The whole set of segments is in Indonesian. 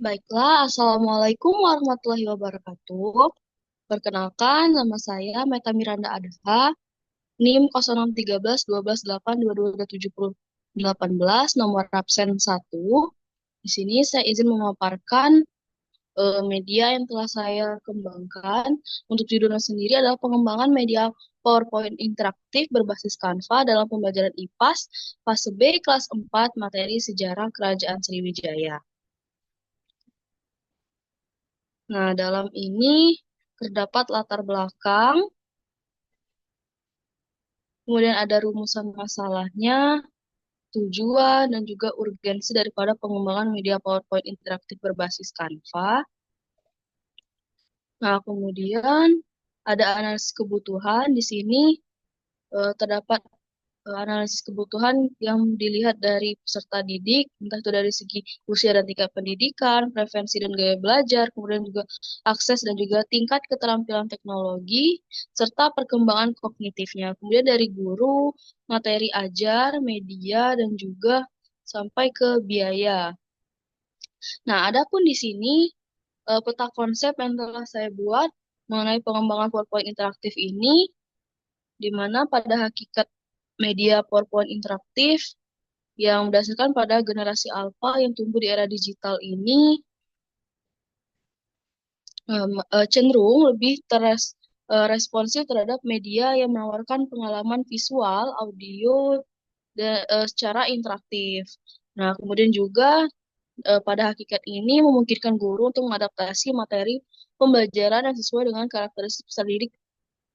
Baiklah, Assalamualaikum warahmatullahi wabarakatuh. Perkenalkan, nama saya Meta Miranda Adha, NIM 061312822718, nomor absen 1. Di sini saya izin memaparkan media yang telah saya kembangkan. Untuk judulnya sendiri adalah pengembangan media PowerPoint interaktif berbasis Canva dalam pembelajaran IPAS, fase B kelas 4, materi sejarah Kerajaan Sriwijaya. Nah, dalam ini terdapat latar belakang, kemudian ada rumusan masalahnya, tujuan, dan juga urgensi daripada pengembangan media PowerPoint interaktif berbasis Canva. Nah, kemudian ada analisis kebutuhan. Di sini terdapat analisis kebutuhan yang dilihat dari peserta didik, entah itu dari segi usia dan tingkat pendidikan, preferensi dan gaya belajar, kemudian juga akses dan juga tingkat keterampilan teknologi, serta perkembangan kognitifnya. Kemudian dari guru, materi ajar, media, dan juga sampai ke biaya. Nah, adapun di sini peta konsep yang telah saya buat mengenai pengembangan PowerPoint interaktif ini, di mana pada hakikat media PowerPoint interaktif yang berdasarkan pada generasi alfa yang tumbuh di era digital ini cenderung lebih responsif terhadap media yang menawarkan pengalaman visual, audio, secara interaktif. Nah, kemudian juga pada hakikat ini memungkinkan guru untuk mengadaptasi materi pembelajaran yang sesuai dengan karakteristik peserta didik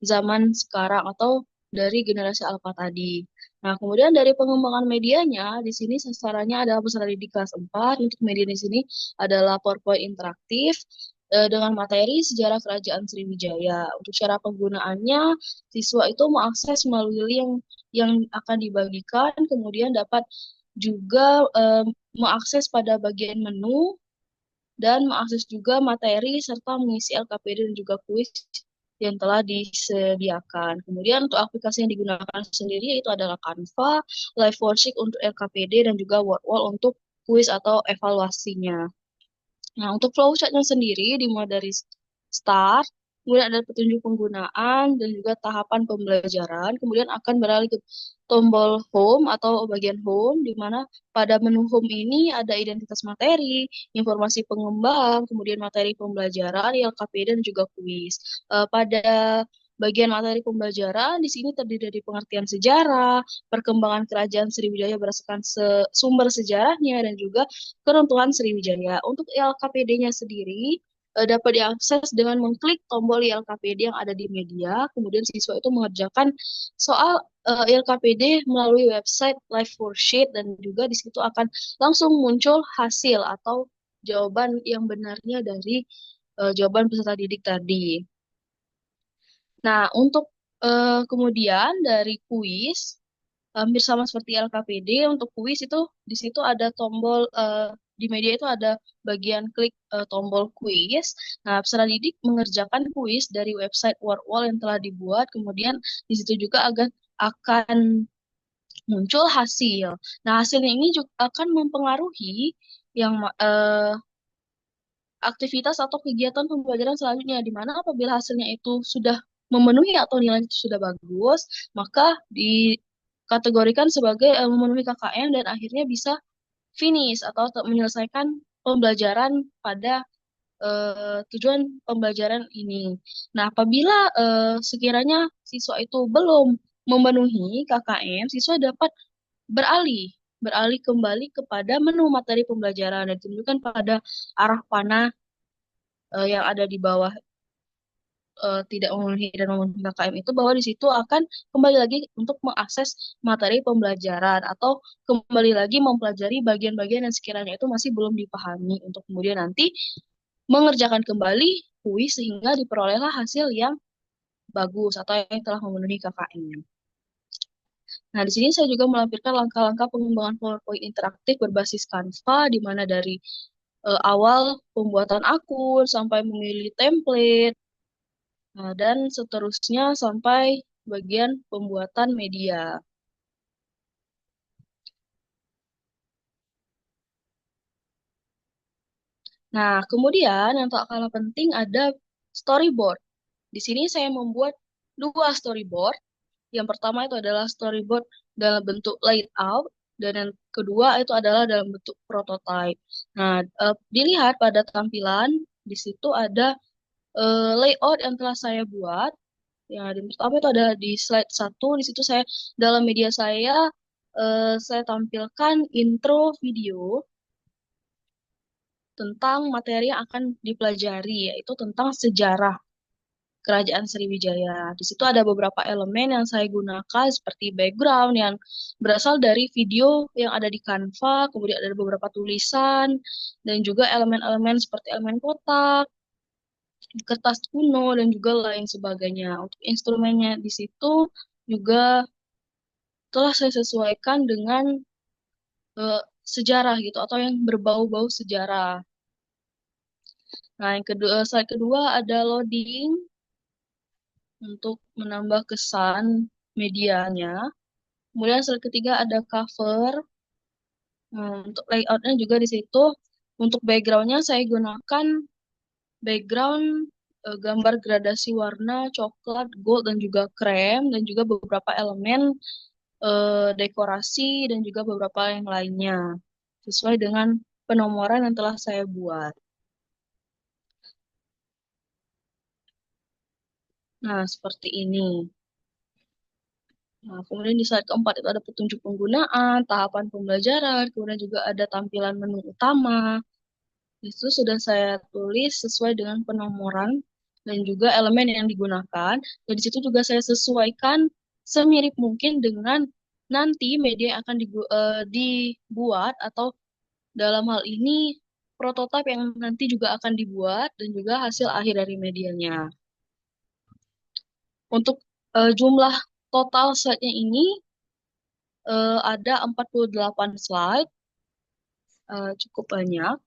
zaman sekarang atau dari generasi alfa tadi. Nah, kemudian dari pengembangan medianya, di sini sasarannya adalah peserta didik kelas 4. Untuk media di sini adalah PowerPoint interaktif dengan materi sejarah Kerajaan Sriwijaya. Untuk cara penggunaannya, siswa itu mengakses melalui link yang akan dibagikan, kemudian dapat juga mengakses pada bagian menu dan mengakses juga materi serta mengisi LKPD dan juga kuis yang telah disediakan. Kemudian untuk aplikasi yang digunakan sendiri itu adalah Canva, Live Worksheet untuk LKPD dan juga WordWall untuk kuis atau evaluasinya. Nah, untuk flowchartnya sendiri dimulai dari start, kemudian ada petunjuk penggunaan dan juga tahapan pembelajaran, kemudian akan beralih ke tombol home atau bagian home, di mana pada menu home ini ada identitas materi, informasi pengembang, kemudian materi pembelajaran, LKP, dan juga kuis. Pada bagian materi pembelajaran di sini terdiri dari pengertian sejarah, perkembangan kerajaan Sriwijaya berdasarkan sumber sejarahnya, dan juga keruntuhan Sriwijaya. Untuk LKPD-nya sendiri dapat diakses dengan mengklik tombol LKPD yang ada di media, kemudian siswa itu mengerjakan soal LKPD melalui website Live Worksheet dan juga di situ akan langsung muncul hasil atau jawaban yang benarnya dari jawaban peserta didik tadi. Nah, untuk kemudian dari kuis, hampir sama seperti LKPD, untuk kuis itu di situ ada tombol di media itu ada bagian klik tombol kuis. Nah, peserta didik mengerjakan kuis dari website WordWall yang telah dibuat, kemudian di situ juga akan muncul hasil. Nah, hasilnya ini juga akan mempengaruhi yang aktivitas atau kegiatan pembelajaran selanjutnya, di mana apabila hasilnya itu sudah memenuhi atau nilainya itu sudah bagus, maka dikategorikan sebagai memenuhi KKM dan akhirnya bisa finish atau menyelesaikan pembelajaran pada tujuan pembelajaran ini. Nah, apabila sekiranya siswa itu belum memenuhi KKM, siswa dapat beralih beralih kembali kepada menu materi pembelajaran dan ditunjukkan pada arah panah yang ada di bawah tidak memenuhi dan memenuhi KKM itu, bahwa di situ akan kembali lagi untuk mengakses materi pembelajaran atau kembali lagi mempelajari bagian-bagian yang sekiranya itu masih belum dipahami untuk kemudian nanti mengerjakan kembali kuis sehingga diperolehlah hasil yang bagus atau yang telah memenuhi KKM. Nah, di sini saya juga melampirkan langkah-langkah pengembangan PowerPoint interaktif berbasis Canva, di mana dari awal pembuatan akun sampai memilih template, nah, dan seterusnya sampai bagian pembuatan media. Nah, kemudian yang tak kalah penting ada storyboard. Di sini saya membuat dua storyboard. Yang pertama itu adalah storyboard dalam bentuk layout, dan yang kedua itu adalah dalam bentuk prototype. Nah, dilihat pada tampilan, di situ ada layout yang telah saya buat. Ya, yang pertama itu ada di slide satu. Di situ saya dalam media saya tampilkan intro video tentang materi yang akan dipelajari, yaitu tentang sejarah Kerajaan Sriwijaya. Di situ ada beberapa elemen yang saya gunakan seperti background yang berasal dari video yang ada di Canva, kemudian ada beberapa tulisan, dan juga elemen-elemen seperti elemen kotak, kertas kuno, dan juga lain sebagainya. Untuk instrumennya di situ juga telah saya sesuaikan dengan sejarah gitu, atau yang berbau-bau sejarah. Nah, yang kedua, slide kedua ada loading untuk menambah kesan medianya. Kemudian slide ketiga ada cover. Untuk layoutnya juga di situ. Untuk backgroundnya saya gunakan background gambar gradasi warna coklat, gold, dan juga krem, dan juga beberapa elemen dekorasi dan juga beberapa yang lainnya sesuai dengan penomoran yang telah saya buat. Nah, seperti ini. Nah, kemudian di slide keempat itu ada petunjuk penggunaan, tahapan pembelajaran, kemudian juga ada tampilan menu utama. Itu sudah saya tulis sesuai dengan penomoran dan juga elemen yang digunakan. Dan di situ juga saya sesuaikan semirip mungkin dengan nanti media yang akan dibuat, atau dalam hal ini prototipe yang nanti juga akan dibuat, dan juga hasil akhir dari medianya. Untuk jumlah total slide-nya ini ada 48 slide, cukup banyak.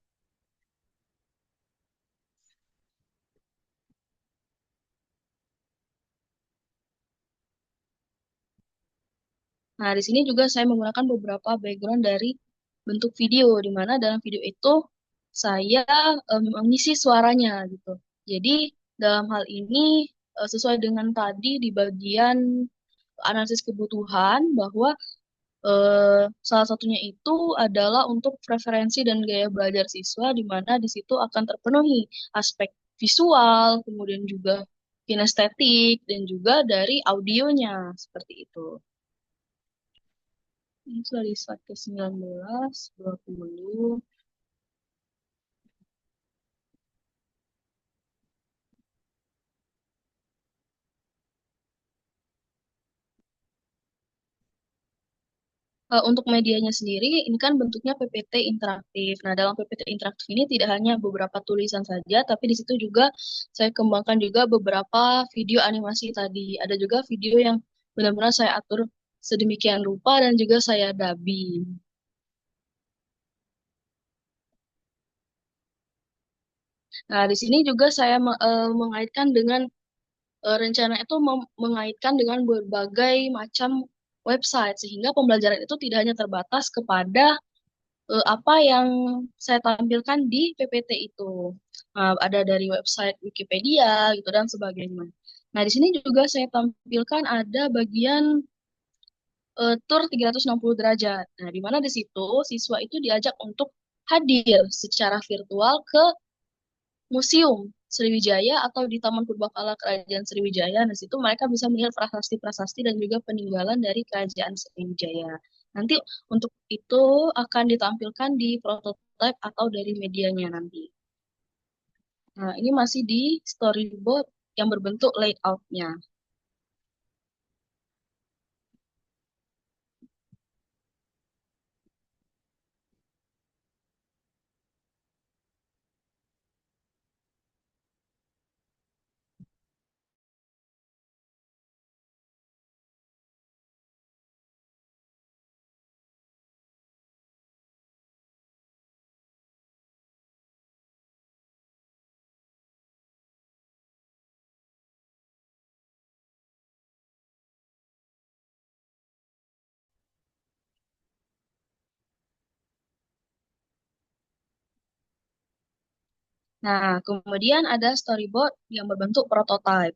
Nah, di sini juga saya menggunakan beberapa background dari bentuk video, di mana dalam video itu saya mengisi suaranya gitu. Jadi, dalam hal ini sesuai dengan tadi di bagian analisis kebutuhan, bahwa salah satunya itu adalah untuk preferensi dan gaya belajar siswa, di mana di situ akan terpenuhi aspek visual, kemudian juga kinestetik, dan juga dari audionya, seperti itu. Ini sudah di slide ke-19, 20. Untuk medianya sendiri, ini kan bentuknya PPT interaktif. Nah, dalam PPT interaktif ini tidak hanya beberapa tulisan saja, tapi di situ juga saya kembangkan juga beberapa video animasi tadi. Ada juga video yang benar-benar saya atur sedemikian rupa dan juga saya dubbing. Nah, di sini juga saya mengaitkan dengan rencana itu mengaitkan dengan berbagai macam website, sehingga pembelajaran itu tidak hanya terbatas kepada apa yang saya tampilkan di PPT itu. Ada dari website Wikipedia gitu dan sebagainya. Nah, di sini juga saya tampilkan ada bagian tour 360 derajat. Nah, di mana di situ siswa itu diajak untuk hadir secara virtual ke Museum Sriwijaya atau di Taman Purbakala Kerajaan Sriwijaya. Nah, situ mereka bisa melihat prasasti-prasasti dan juga peninggalan dari Kerajaan Sriwijaya. Nanti untuk itu akan ditampilkan di prototype atau dari medianya nanti. Nah, ini masih di storyboard yang berbentuk layout-nya. Nah, kemudian ada storyboard yang berbentuk prototype.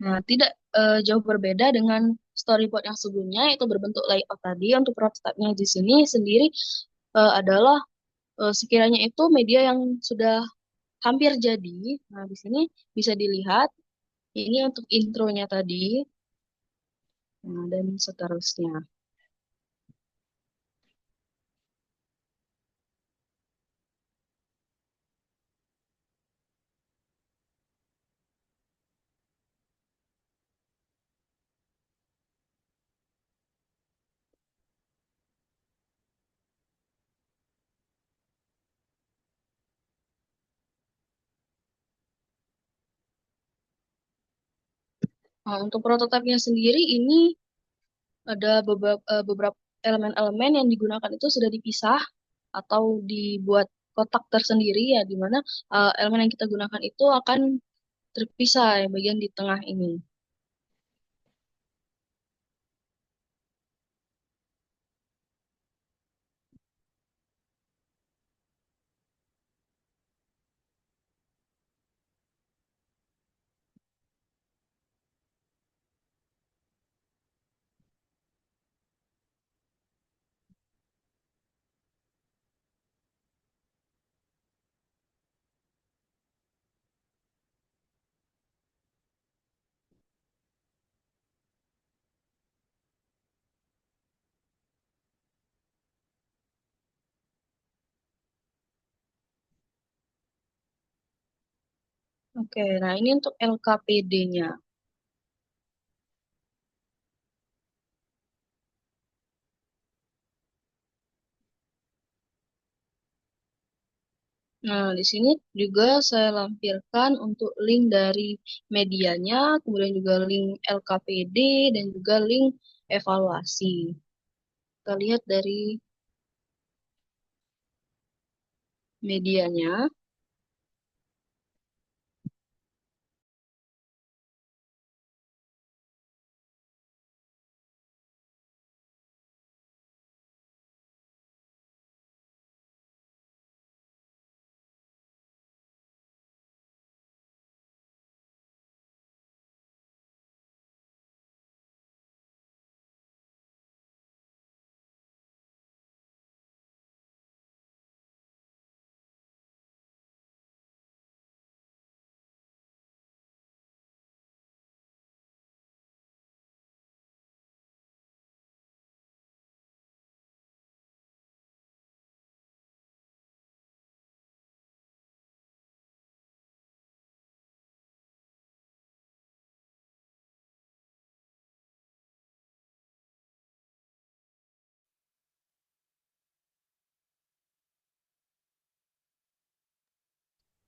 Nah, tidak jauh berbeda dengan storyboard yang sebelumnya, yaitu berbentuk layout tadi. Untuk prototype-nya di sini sendiri adalah sekiranya itu media yang sudah hampir jadi. Nah, di sini bisa dilihat ini untuk intronya tadi, nah, dan seterusnya. Nah, untuk prototipe-nya sendiri ini ada beberapa elemen-elemen yang digunakan itu sudah dipisah atau dibuat kotak tersendiri ya, di mana elemen yang kita gunakan itu akan terpisah ya, bagian di tengah ini. Oke, nah ini untuk LKPD-nya. Nah, di sini juga saya lampirkan untuk link dari medianya, kemudian juga link LKPD, dan juga link evaluasi. Kita lihat dari medianya.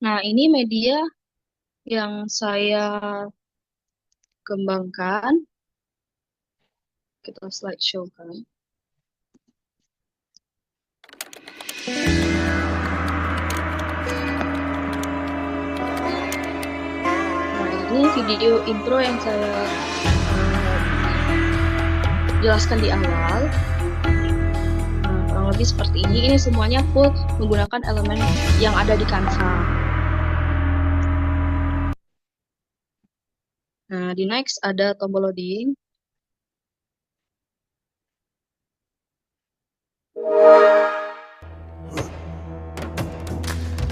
Nah, ini media yang saya kembangkan. Kita slideshow kan. Nah, ini video intro yang saya jelaskan di awal. Nah, kurang lebih seperti ini. Ini semuanya full menggunakan elemen yang ada di Canva. Nah, di next ada tombol loading.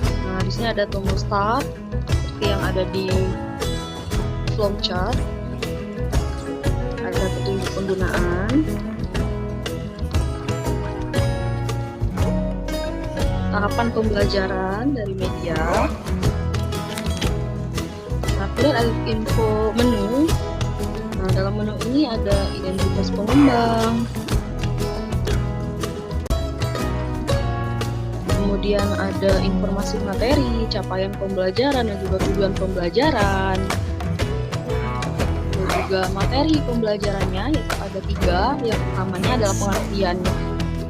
Nah, di sini ada tombol start seperti yang ada di flowchart. Ada petunjuk penggunaan. Tahapan pembelajaran dari media. Nah, kemudian ada info menu. Nah, dalam menu ini ada identitas pengembang. Kemudian ada informasi materi, capaian pembelajaran, dan juga tujuan pembelajaran. Dan juga materi pembelajarannya, yaitu ada 3. Yang pertamanya adalah pengertian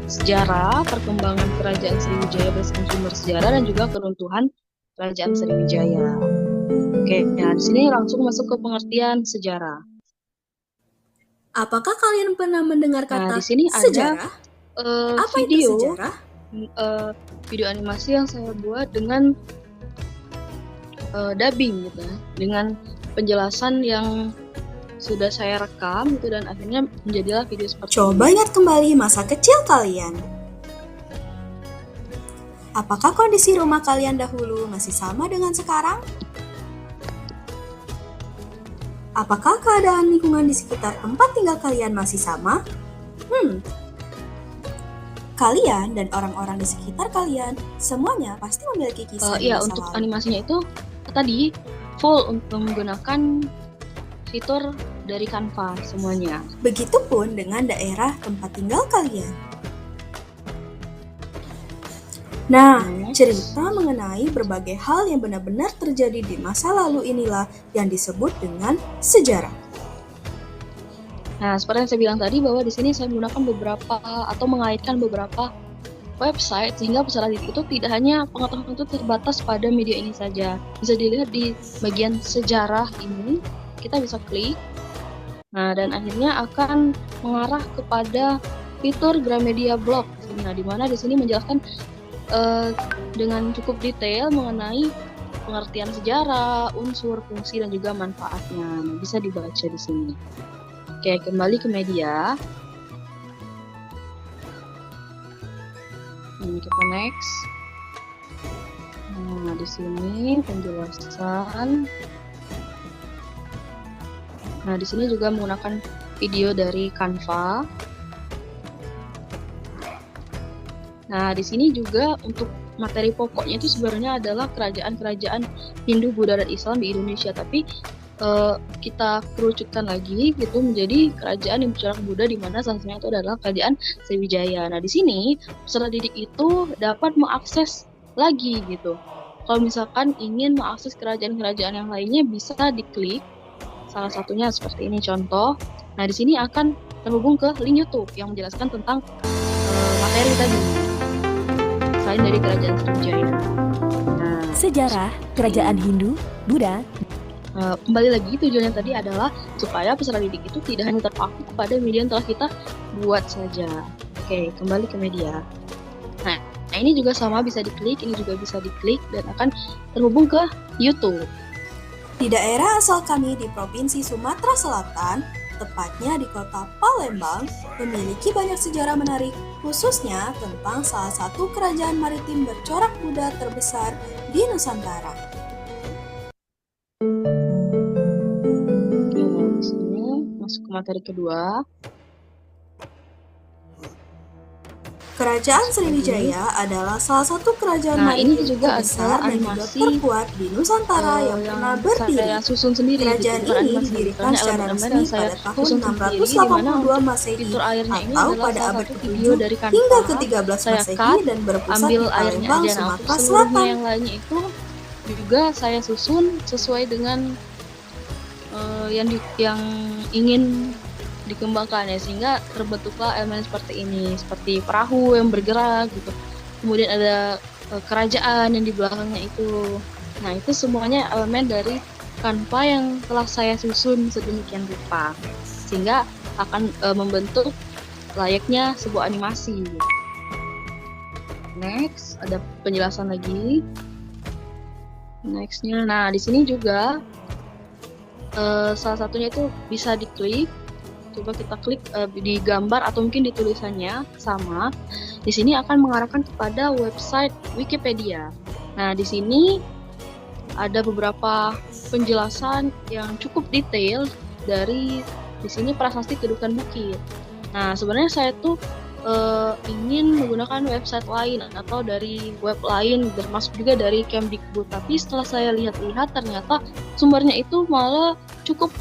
sejarah, perkembangan Kerajaan Sriwijaya berdasarkan sumber sejarah, dan juga keruntuhan Kerajaan Sriwijaya. Oke, nah di sini langsung masuk ke pengertian sejarah. Apakah kalian pernah mendengar kata Nah, di sini sejarah? ada Apa video itu sejarah? video animasi yang saya buat dengan dubbing gitu ya, dengan penjelasan yang sudah saya rekam gitu, dan akhirnya menjadilah video seperti Coba ini. ingat kembali masa kecil kalian. Apakah kondisi rumah kalian dahulu masih sama dengan sekarang? Apakah keadaan lingkungan di sekitar tempat tinggal kalian masih sama? Kalian dan orang-orang di sekitar kalian semuanya pasti memiliki kisah di Iya, masa untuk lalu. animasinya itu tadi full untuk menggunakan fitur dari Canva semuanya. Begitupun dengan daerah tempat tinggal kalian. Nah, cerita mengenai berbagai hal yang benar-benar terjadi di masa lalu inilah yang disebut dengan sejarah. Nah, seperti yang saya bilang tadi, bahwa di sini saya menggunakan beberapa atau mengaitkan beberapa website, sehingga peserta didik itu tidak hanya pengetahuan itu terbatas pada media ini saja. Bisa dilihat di bagian sejarah ini, kita bisa klik. Nah, dan akhirnya akan mengarah kepada fitur Gramedia Blog. Nah, di mana di sini menjelaskan dengan cukup detail mengenai pengertian sejarah, unsur, fungsi, dan juga manfaatnya. Nah, bisa dibaca di sini. Oke, kembali ke media. Ini kita next. Nah, di sini penjelasan. Nah, di sini juga menggunakan video dari Canva. Nah, di sini juga untuk materi pokoknya itu sebenarnya adalah kerajaan-kerajaan Hindu, Buddha, dan Islam di Indonesia. Tapi kita kerucutkan lagi gitu menjadi kerajaan yang bercorak Buddha, di mana salah satunya itu adalah kerajaan Sriwijaya. Nah, di sini peserta didik itu dapat mengakses lagi gitu. Kalau misalkan ingin mengakses kerajaan-kerajaan yang lainnya, bisa diklik salah satunya seperti ini contoh. Nah, di sini akan terhubung ke link YouTube yang menjelaskan tentang materi tadi selain dari kerajaan Sriwijaya. Nah, sejarah kerajaan Hindu, Buddha. Kembali lagi, tujuannya tadi adalah supaya peserta didik itu tidak hanya terpaku kepada media yang telah kita buat saja. Oke, kembali ke media. Nah, ini juga sama, bisa diklik, ini juga bisa diklik, dan akan terhubung ke YouTube. Di daerah asal kami di Provinsi Sumatera Selatan, tepatnya di kota Palembang, memiliki banyak sejarah menarik, khususnya tentang salah satu kerajaan maritim bercorak Buddha terbesar di Nusantara. Masuk ke materi kedua. Kerajaan Sriwijaya adalah salah satu kerajaan maritim terbesar dan juga terkuat di Nusantara yang pernah berdiri. Kerajaan ini didirikan secara resmi pada tahun 682 Masehi atau pada abad ke-7 hingga ke-13 Masehi dan berpusat di Palembang, Sumatera Selatan. Yang lainnya itu juga saya susun sesuai dengan yang ingin dikembangkan ya, sehingga terbentuklah elemen seperti ini, seperti perahu yang bergerak gitu. Kemudian ada kerajaan yang di belakangnya itu. Nah, itu semuanya elemen dari Canva yang telah saya susun sedemikian rupa, sehingga akan membentuk layaknya sebuah animasi. Next, ada penjelasan lagi. Nextnya, nah di sini juga salah satunya itu bisa diklik. Coba kita klik di gambar atau mungkin di tulisannya sama. Di sini akan mengarahkan kepada website Wikipedia. Nah, di sini ada beberapa penjelasan yang cukup detail dari di sini prasasti Kedukan Bukit. Nah, sebenarnya saya tuh ingin menggunakan website lain atau dari web lain, termasuk juga dari Kemdikbud. Tapi setelah saya lihat-lihat, ternyata sumbernya itu malah cukup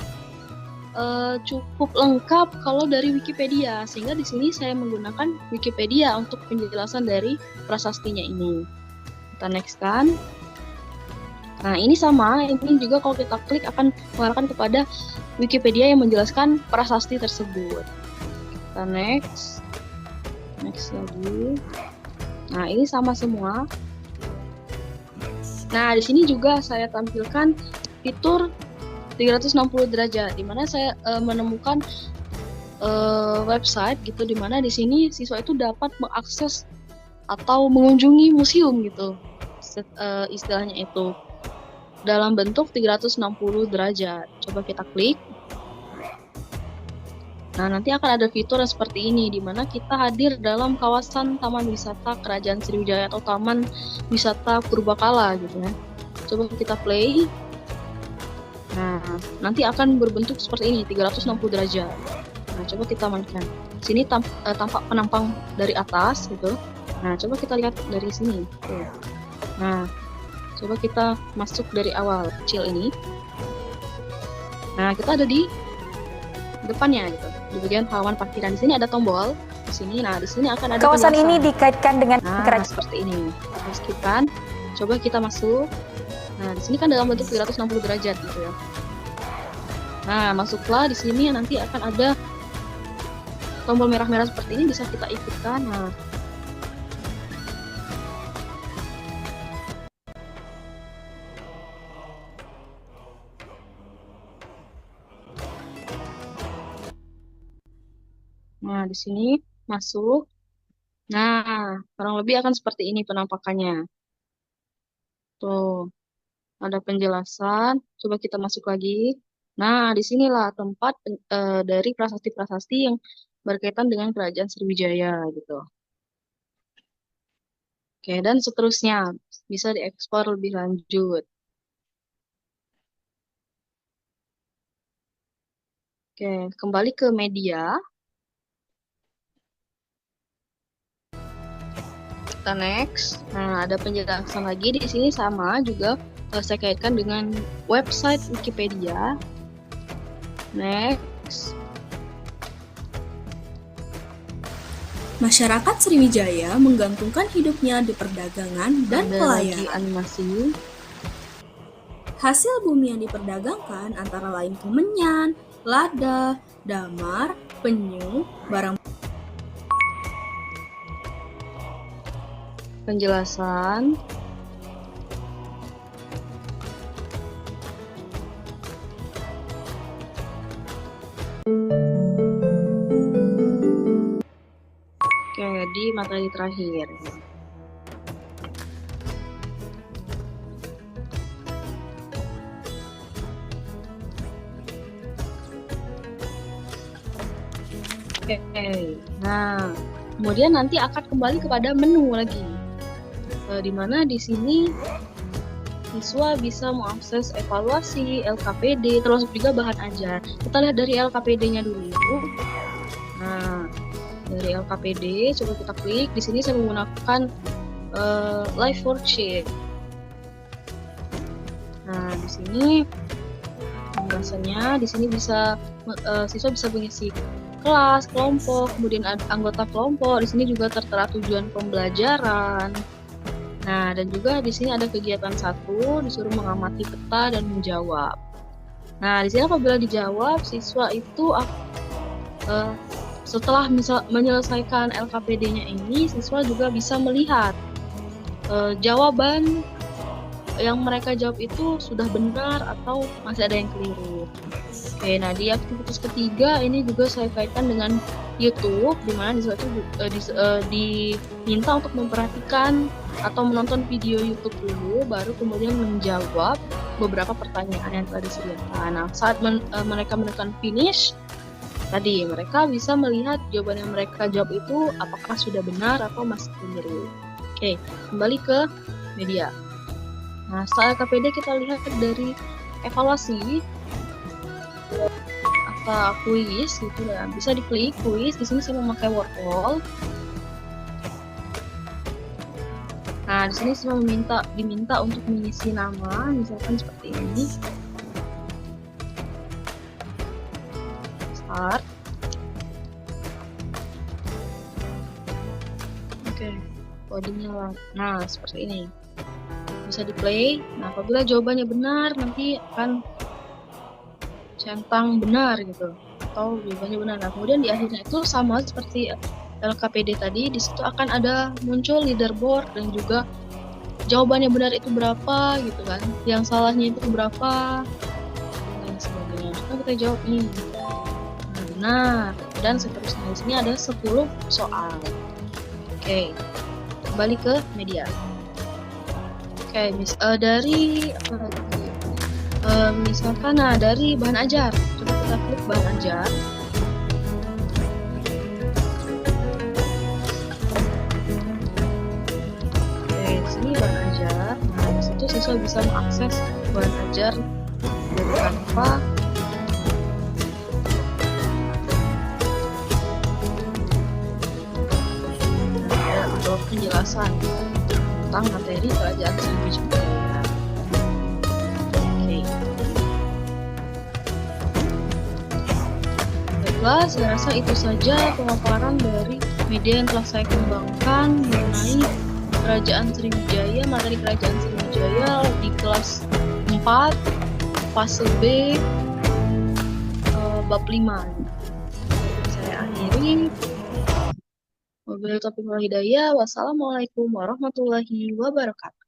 lengkap kalau dari Wikipedia, sehingga di sini saya menggunakan Wikipedia untuk penjelasan dari prasastinya ini. Kita next kan. Nah, ini sama, ini juga kalau kita klik akan mengarahkan kepada Wikipedia yang menjelaskan prasasti tersebut. Kita next lagi. Nah, ini sama semua. Nah, di sini juga saya tampilkan fitur 360 derajat, di mana saya menemukan website gitu, di mana di sini siswa itu dapat mengakses atau mengunjungi museum gitu. Istilahnya itu dalam bentuk 360 derajat. Coba kita klik. Nah, nanti akan ada fitur yang seperti ini, di mana kita hadir dalam kawasan Taman Wisata Kerajaan Sriwijaya atau Taman Wisata Purbakala gitu ya. Coba kita play. Nah, nanti akan berbentuk seperti ini, 360 derajat. Nah, coba kita mainkan. Sini tampak penampang dari atas gitu. Nah, coba kita lihat dari sini. Tuh. Nah, coba kita masuk dari awal kecil ini. Nah, kita ada di depannya gitu, di bagian halaman parkiran. Di sini ada tombol di sini. Nah, di sini akan ada kawasan penjelasan. ini dikaitkan dengan seperti ini. Terus kita coba kita masuk. Nah, di sini kan dalam bentuk 360 derajat gitu ya. Nah, masuklah di sini, nanti akan ada tombol merah-merah seperti ini, bisa kita ikutkan. Nah, di sini masuk. Nah, kurang lebih akan seperti ini penampakannya. Tuh, ada penjelasan. Coba kita masuk lagi. Nah, disinilah tempat dari prasasti-prasasti yang berkaitan dengan Kerajaan Sriwijaya gitu. Oke, dan seterusnya bisa diekspor lebih lanjut. Oke, kembali ke media. Kita next. Nah, ada penjelasan lagi di sini sama juga saya kaitkan dengan website Wikipedia. Next. Masyarakat Sriwijaya menggantungkan hidupnya di perdagangan dan pelayaran. Animasi. Hasil bumi yang diperdagangkan antara lain kemenyan, lada, damar, penyu, barang penjelasan. Oke, di materi terakhir. Oke, nah kemudian nanti akan kembali kepada menu lagi, di mana di sini siswa bisa mengakses evaluasi, LKPD, termasuk juga bahan ajar. Kita lihat dari LKPD-nya dulu. Nah, dari LKPD coba kita klik. Di sini saya menggunakan live worksheet. Nah, di sini penjelasannya, di sini bisa siswa bisa mengisi kelas, kelompok, kemudian ada anggota kelompok. Di sini juga tertera tujuan pembelajaran. Nah, dan juga di sini ada kegiatan 1, disuruh mengamati peta dan menjawab. Nah, di sini apabila dijawab, siswa itu setelah menyelesaikan LKPD-nya ini, siswa juga bisa melihat jawaban yang mereka jawab itu sudah benar atau masih ada yang keliru. Oke, nah di aktivitas ketiga ini juga saya kaitkan dengan YouTube, di mana di situ diminta untuk memperhatikan atau menonton video YouTube dulu, baru kemudian menjawab beberapa pertanyaan yang telah disediakan. Nah, saat mereka menekan finish, tadi mereka bisa melihat jawaban yang mereka jawab itu apakah sudah benar atau masih keliru. Oke, kembali ke media. Nah, setelah KPD kita lihat dari evaluasi atau kuis gitu ya. Bisa diklik kuis. Di sini saya memakai Wordwall. Nah, di sini saya diminta untuk mengisi nama, misalkan seperti ini. Start. Oke, codingnya lah. Nah, seperti ini. Bisa di play. Nah, apabila jawabannya benar, nanti akan centang benar gitu, atau jawabannya benar. Nah, kemudian di akhirnya itu sama seperti LKPD tadi, di situ akan ada muncul leaderboard dan juga jawabannya benar itu berapa gitu kan, yang salahnya itu berapa dan sebagainya. Coba kita jawab nih, benar, dan seterusnya. Di sini ada 10 soal. Oke. kembali ke media. Oke, dari misalkan dari bahan ajar. Coba kita klik bahan ajar. Oke, di sini bahan ajar. Nah, di situ siswa bisa mengakses bahan ajar dari Canva. Ada penjelasan tentang materi Kerajaan Sriwijaya. Oke. Baiklah, saya rasa itu saja pemaparan dari media yang telah saya kembangkan mengenai Kerajaan Sriwijaya, materi Kerajaan Sriwijaya di kelas 4, fase B, bab 5. Saya akhiri. Wabillahi taufiq wal hidayah. Wassalamualaikum warahmatullahi wabarakatuh.